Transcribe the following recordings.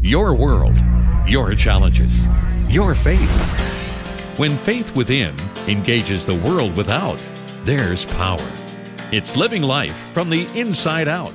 Your world, your challenges, your faith. When faith within engages the world without, there's power. It's living life from the inside out.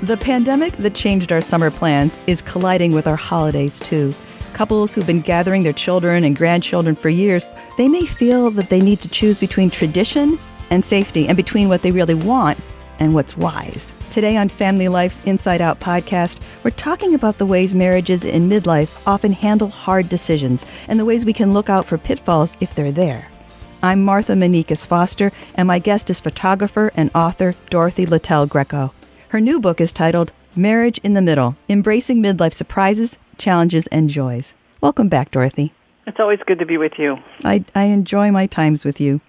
The pandemic that changed our summer plans is colliding with our holidays, too. Couples who've been gathering their children and grandchildren for years, they may feel that they need to choose between tradition and safety and between what they really want and what's wise. Today on Family Life's Inside Out podcast, we're talking about the ways marriages in midlife often handle hard decisions and the ways we can look out for pitfalls if they're there. I'm Martha Manikas Foster, and my guest is photographer and author Dorothy Littell Greco. Her new book is titled Marriage in the Middle, Embracing Midlife Surprises, Challenges, and Joys. Welcome back, Dorothy. It's always good to be with you. I enjoy my times with you.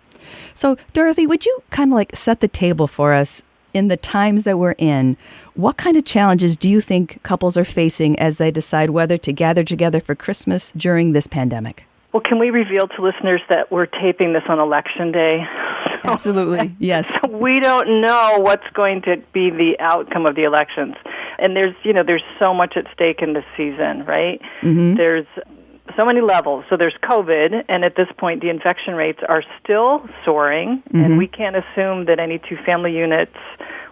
So, Dorothy, would you kind of set the table for us in the times that we're in? What kind of challenges do you think couples are facing as they decide whether to gather together for Christmas during this pandemic? Well, can we reveal to listeners that we're taping this on Election Day? Absolutely, yes. We don't know what's going to be the outcome of the elections. And there's so much at stake in this season, right? Mm-hmm. There's so many levels. So there's COVID, and at this point the infection rates are still soaring, mm-hmm. and we can't assume that any two family units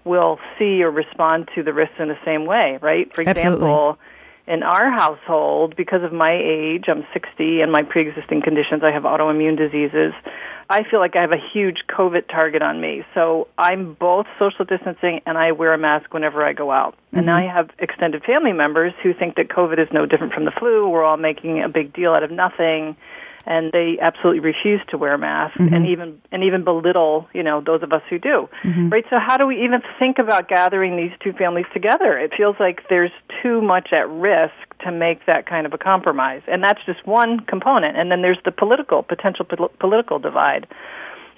will see or respond to the risks in the same way, right? For example, in our household, because of my age, I'm 60, and my pre-existing conditions, I have autoimmune diseases, I feel like I have a huge COVID target on me. So I'm both social distancing and I wear a mask whenever I go out. Mm-hmm. And now I have extended family members who think that COVID is no different from the flu. We're all making a big deal out of nothing. And they absolutely refuse to wear masks, mm-hmm. and even belittle, those of us who do. Mm-hmm. Right? So how do we even think about gathering these two families together? It feels like there's too much at risk to make that kind of a compromise. And that's just one component. And then there's the potential political divide.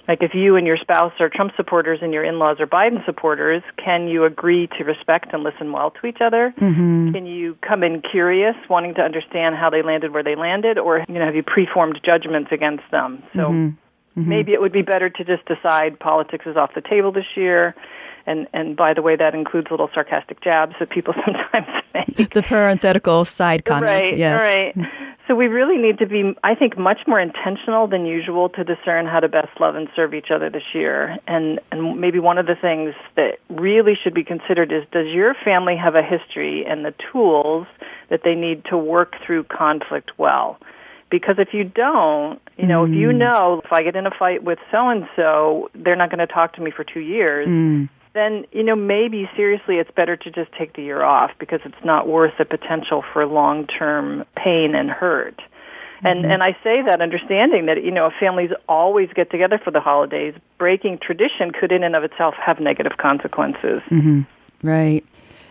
Like if you and your spouse are Trump supporters and your in-laws are Biden supporters, can you agree to respect and listen well to each other? Mm-hmm. Can you come in curious, wanting to understand how they landed where they landed, or have you preformed judgments against them? So mm-hmm. maybe it would be better to just decide politics is off the table this year. And by the way, that includes little sarcastic jabs that people sometimes make. The parenthetical side comment, right, yes. Right. So we really need to be, I think, much more intentional than usual to discern how to best love and serve each other this year. And maybe one of the things that really should be considered is, does your family have a history and the tools that they need to work through conflict well? Because if you don't, if I get in a fight with so-and-so, they're not going to talk to me for 2 years, then, maybe seriously it's better to just take the year off because it's not worth the potential for long-term pain and hurt. And I say that understanding that, if families always get together for the holidays, breaking tradition could in and of itself have negative consequences. Mm-hmm. Right.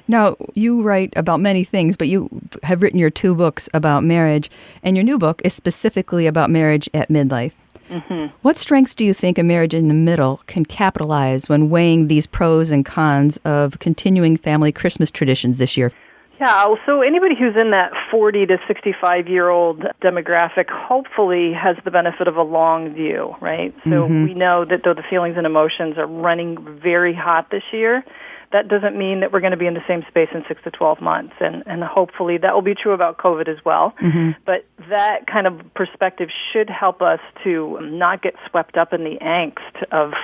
Now, you write about many things, but you have written your 2 books about marriage, and your new book is specifically about marriage at midlife. Mm-hmm. What strengths do you think a marriage in the middle can capitalize when weighing these pros and cons of continuing family Christmas traditions this year? Yeah, so anybody who's in that 40 to 65-year-old demographic hopefully has the benefit of a long view, right? So we know that though the feelings and emotions are running very hot this year, that doesn't mean that we're going to be in the same space in 6 to 12 months. And hopefully that will be true about COVID as well. Mm-hmm. But that kind of perspective should help us to not get swept up in the angst of,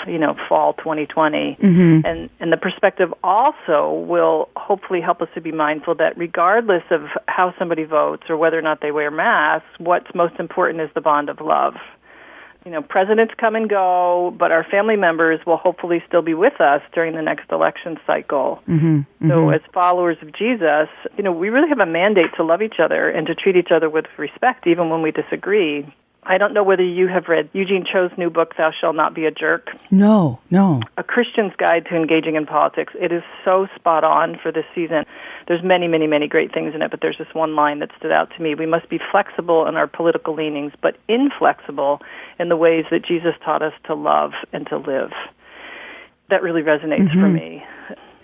fall 2020. Mm-hmm. And the perspective also will hopefully help us to be mindful that regardless of how somebody votes or whether or not they wear masks, what's most important is the bond of love. Presidents come and go, but our family members will hopefully still be with us during the next election cycle. Mm-hmm, mm-hmm. So as followers of Jesus, we really have a mandate to love each other and to treat each other with respect, even when we disagree. I don't know whether you have read Eugene Cho's new book, Thou Shalt Not Be a Jerk. No. A Christian's Guide to Engaging in Politics. It is so spot on for this season. There's many, many, many great things in it, but there's this one line that stood out to me. We must be flexible in our political leanings, but inflexible in the ways that Jesus taught us to love and to live. That really resonates for me.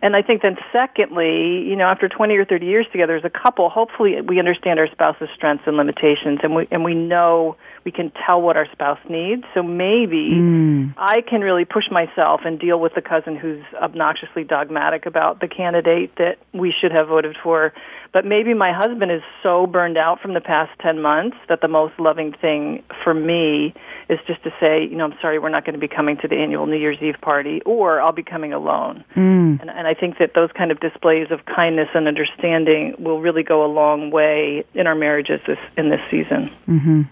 And I think then secondly, after 20 or 30 years together as a couple, hopefully we understand our spouse's strengths and limitations, and we know we can tell what our spouse needs. So maybe I can really push myself and deal with the cousin who's obnoxiously dogmatic about the candidate that we should have voted for. But maybe my husband is so burned out from the past 10 months that the most loving thing for me is just to say, I'm sorry, we're not going to be coming to the annual New Year's Eve party, or I'll be coming alone. And I think that those kind of displays of kindness and understanding will really go a long way in our marriages in this season. Mm-hmm.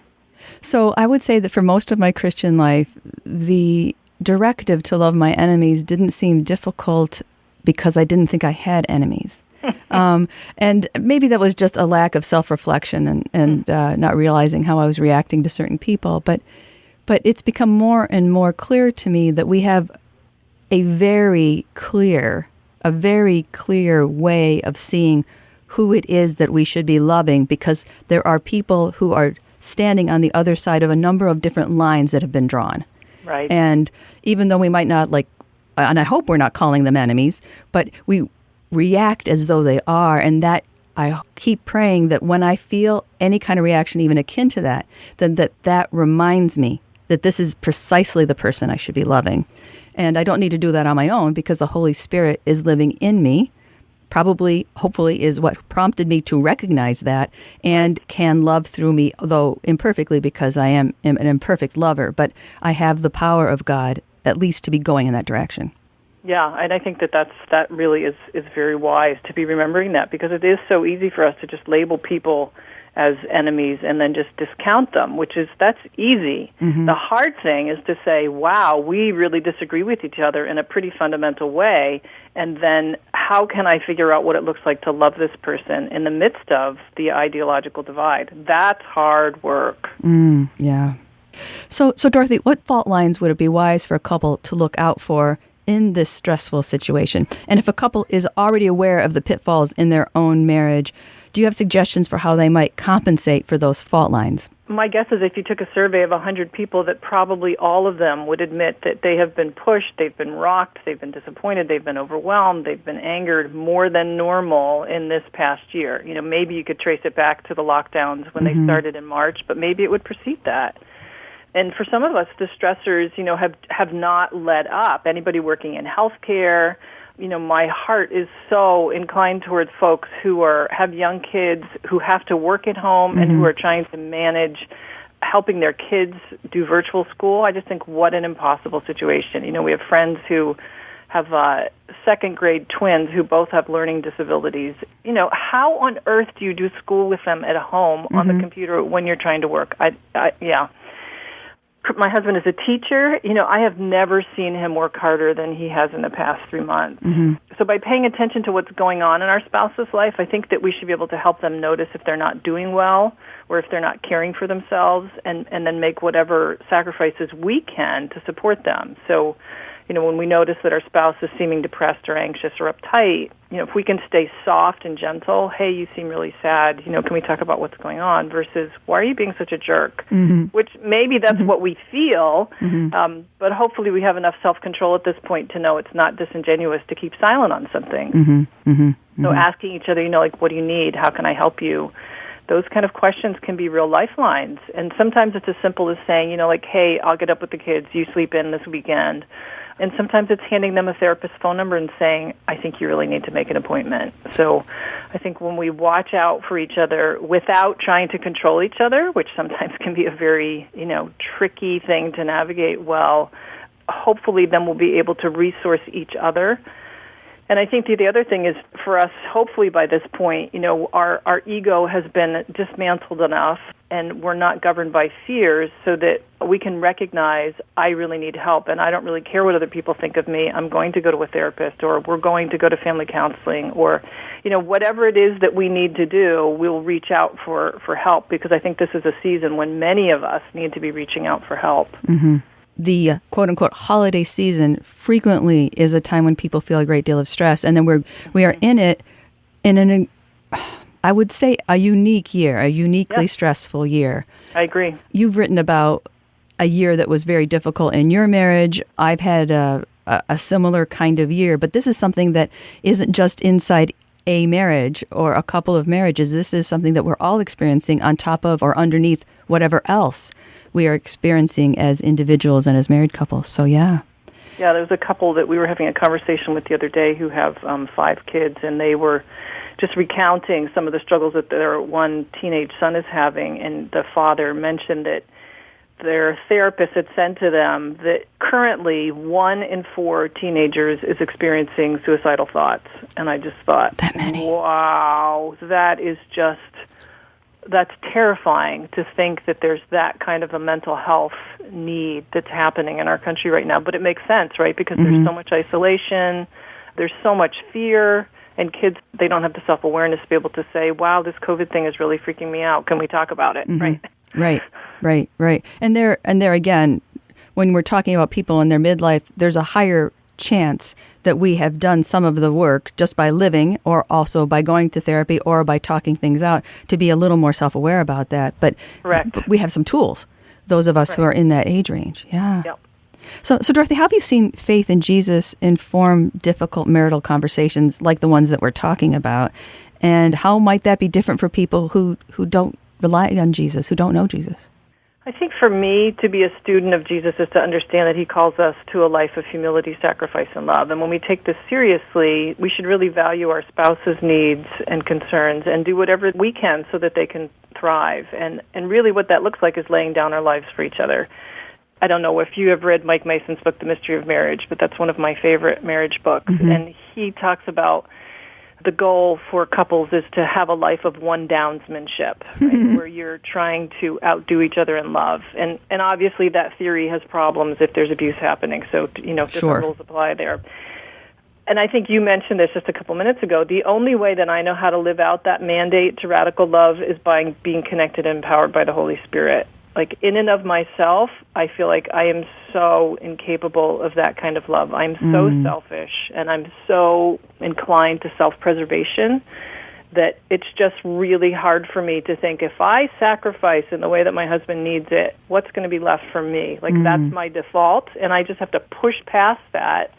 So I would say that for most of my Christian life, the directive to love my enemies didn't seem difficult because I didn't think I had enemies. And maybe that was just a lack of self-reflection and not realizing how I was reacting to certain people. But it's become more and more clear to me that we have a very clear way of seeing who it is that we should be loving, because there are people who are standing on the other side of a number of different lines that have been drawn. Right. And even though we might not and I hope we're not calling them enemies, but we react as though they are, and that I keep praying that when I feel any kind of reaction even akin to that, then that reminds me that this is precisely the person I should be loving. And I don't need to do that on my own, because the Holy Spirit is living in me, probably, hopefully, is what prompted me to recognize that and can love through me, though imperfectly, because I am an imperfect lover. But I have the power of God, at least to be going in that direction. Yeah, and I think that really is very wise to be remembering that, because it is so easy for us to just label people as enemies and then just discount them, that's easy. Mm-hmm. The hard thing is to say, wow, we really disagree with each other in a pretty fundamental way, and then how can I figure out what it looks like to love this person in the midst of the ideological divide? That's hard work. Yeah. So Dorothy, what fault lines would it be wise for a couple to look out for in this stressful situation? And if a couple is already aware of the pitfalls in their own marriage, do you have suggestions for how they might compensate for those fault lines? My guess is if you took a survey of 100 people, that probably all of them would admit that they have been pushed, they've been rocked, they've been disappointed, they've been overwhelmed, they've been angered more than normal in this past year. Maybe you could trace it back to the lockdowns when they started in March, but maybe it would precede that. And for some of us, the stressors, have not let up. Anybody working in healthcare, my heart is so inclined towards folks who have young kids who have to work at home and who are trying to manage helping their kids do virtual school. I just think what an impossible situation. We have friends who have second-grade twins who both have learning disabilities. How on earth do you do school with them at home on the computer when you're trying to work? Yeah. My husband is a teacher. I have never seen him work harder than he has in the past 3 months. So by paying attention to what's going on in our spouse's life, I think that we should be able to help them notice if they're not doing well or if they're not caring for themselves, and then make whatever sacrifices we can to support them. So, when we notice that our spouse is seeming depressed or anxious or uptight, if we can stay soft and gentle, hey, you seem really sad, can we talk about what's going on, versus, why are you being such a jerk? Which maybe that's what we feel, but hopefully we have enough self-control at this point to know it's not disingenuous to keep silent on something. So asking each other, what do you need? How can I help you? Those kind of questions can be real lifelines. And sometimes it's as simple as saying, hey, I'll get up with the kids, you sleep in this weekend. And sometimes it's handing them a therapist's phone number and saying, I think you really need to make an appointment. So I think when we watch out for each other without trying to control each other, which sometimes can be a very, tricky thing to navigate well, hopefully then we'll be able to resource each other. And I think the other thing is, for us, hopefully by this point, our ego has been dismantled enough, and we're not governed by fears, so that we can recognize, I really need help, and I don't really care what other people think of me. I'm going to go to a therapist, or we're going to go to family counseling, or, whatever it is that we need to do, we'll reach out for help, because I think this is a season when many of us need to be reaching out for help. The quote-unquote holiday season frequently is a time when people feel a great deal of stress, and then we are in it in I would say, a unique year, a uniquely stressful year. I agree. You've written about a year that was very difficult in your marriage. I've had a similar kind of year. But this is something that isn't just inside a marriage or a couple of marriages. This is something that we're all experiencing on top of or underneath whatever else we are experiencing as individuals and as married couples. So, yeah. Yeah, there was a couple that we were having a conversation with the other day who have 5 kids, and they were just recounting some of the struggles that their one teenage son is having, and the father mentioned that their therapist had said to them that currently 1 in 4 teenagers is experiencing suicidal thoughts. And I just thought, that many. Wow, that's terrifying to think that there's that kind of a mental health need that's happening in our country right now. But it makes sense, right? Because there's so much isolation, there's so much fear, and kids, they don't have the self-awareness to be able to say, wow, this COVID thing is really freaking me out. Can we talk about it? Right. And there again, when we're talking about people in their midlife, there's a higher chance that we have done some of the work just by living or also by going to therapy or by talking things out to be a little more self-aware about that. But we have some tools, those of us who are in that age range. Yeah. Yep. So Dorothy, how have you seen faith in Jesus inform difficult marital conversations like the ones that we're talking about? And how might that be different for people who don't rely on Jesus, who don't know Jesus? I think for me, to be a student of Jesus is to understand that he calls us to a life of humility, sacrifice, and love. And when we take this seriously, we should really value our spouse's needs and concerns and do whatever we can so that they can thrive. And really what that looks like is laying down our lives for each other. I don't know if you have read Mike Mason's book, The Mystery of Marriage, but that's one of my favorite marriage books. Mm-hmm. And he talks about the goal for couples is to have a life of one-downsmanship, right, where you're trying to outdo each other in love. And obviously that theory has problems if there's abuse happening, so, different rules apply there. And I think you mentioned this just a couple minutes ago. The only way that I know how to live out that mandate to radical love is by being connected and empowered by the Holy Spirit. Like, in and of myself, I feel like I am so incapable of that kind of love. I'm so selfish, and I'm so inclined to self-preservation that it's just really hard for me to think, if I sacrifice in the way that my husband needs it, what's going to be left for me? Like, that's my default, and I just have to push past that.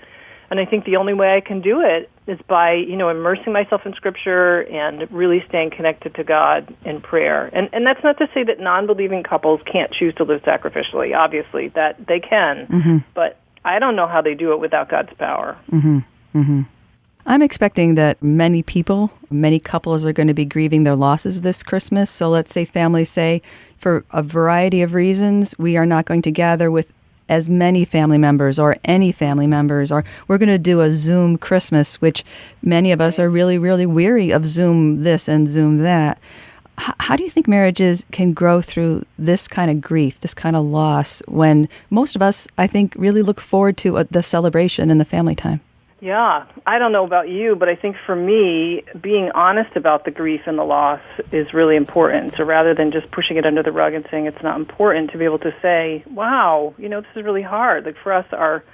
And I think the only way I can do it is by, immersing myself in Scripture and really staying connected to God in prayer. And that's not to say that non-believing couples can't choose to live sacrificially. Obviously, that they can. But I don't know how they do it without God's power. I'm expecting that many couples are going to be grieving their losses this Christmas. So let's say families say, for a variety of reasons, we are not going to gather with as many family members or any family members, or we're going to do a Zoom Christmas, which many of us are really, really weary of Zoom this and Zoom that. How do you think marriages can grow through this kind of grief, this kind of loss, when most of us, I think, really look forward to the celebration and the family time? Yeah, I don't know about you, but I think for me, being honest about the grief and the loss is really important. So rather than just pushing it under the rug and saying it's not important, to be able to say, wow, this is really hard. Like, for us, our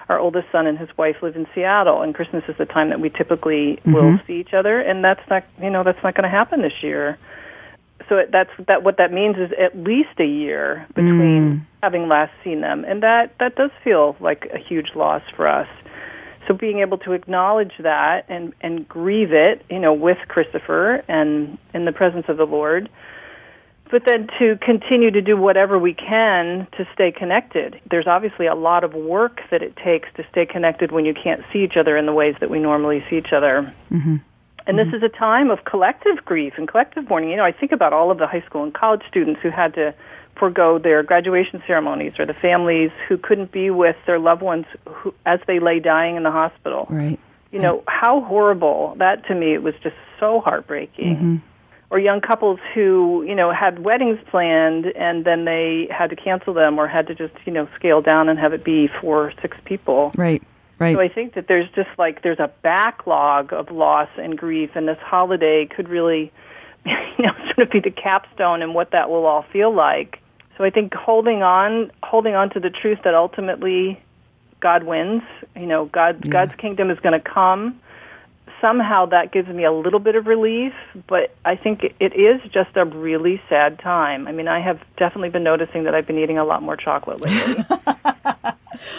oldest son and his wife live in Seattle, and Christmas is the time that we typically will see each other, and that's not going to happen this year. So what that means is at least a year between having last seen them, and that does feel like a huge loss for us. So being able to acknowledge that and grieve it, with Christopher and in the presence of the Lord, but then to continue to do whatever we can to stay connected. There's obviously a lot of work that it takes to stay connected when you can't see each other in the ways that we normally see each other. And this is a time of collective grief and collective mourning. I think about all of the high school and college students who had to forego their graduation ceremonies, or the families who couldn't be with their loved ones as they lay dying in the hospital. Right. How horrible. That, to me, it was just so heartbreaking. Or young couples who, had weddings planned and then they had to cancel them or had to just, scale down and have it be 4 or 6 people. Right. So I think that there's just there's a backlog of loss and grief, and this holiday could really, sort of be the capstone in what that will all feel like. So I think holding on to the truth that ultimately God wins, God's kingdom is going to come. Somehow that gives me a little bit of relief, but I think it is just a really sad time. I mean, I have definitely been noticing that I've been eating a lot more chocolate lately.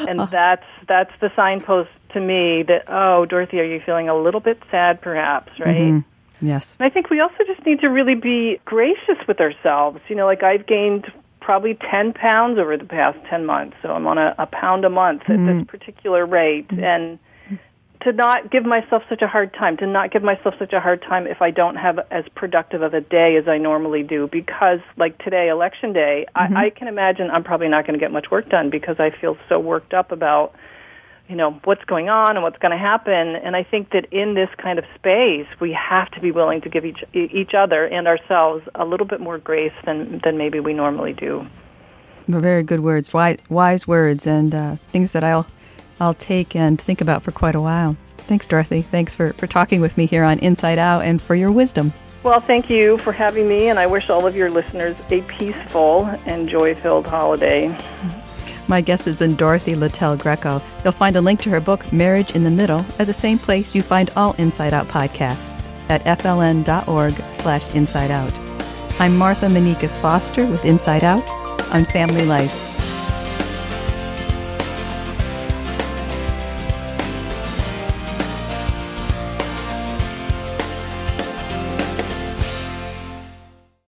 And that's the signpost to me that, oh, Dorothy, are you feeling a little bit sad perhaps, right? Mm-hmm. Yes. And I think we also just need to really be gracious with ourselves. Like I've gained probably 10 pounds over the past 10 months, so I'm on a pound a month at this particular rate. And to not give myself such a hard time, if I don't have as productive of a day as I normally do, because like today, election day, I can imagine I'm probably not going to get much work done because I feel so worked up about, what's going on and what's going to happen. And I think that in this kind of space, we have to be willing to give each other and ourselves a little bit more grace than maybe we normally do. Well, very good words, wise words, and things that I'll take and think about for quite a while. Thanks, Dorothy. Thanks for talking with me here on Inside Out and for your wisdom. Well, thank you for having me, and I wish all of your listeners a peaceful and joy-filled holiday. My guest has been Dorothy Littell Greco. You'll find a link to her book, Marriage in the Middle, at the same place you find all Inside Out podcasts, at fln.org/insideout. I'm Martha Manikas Foster with Inside Out on Family Life.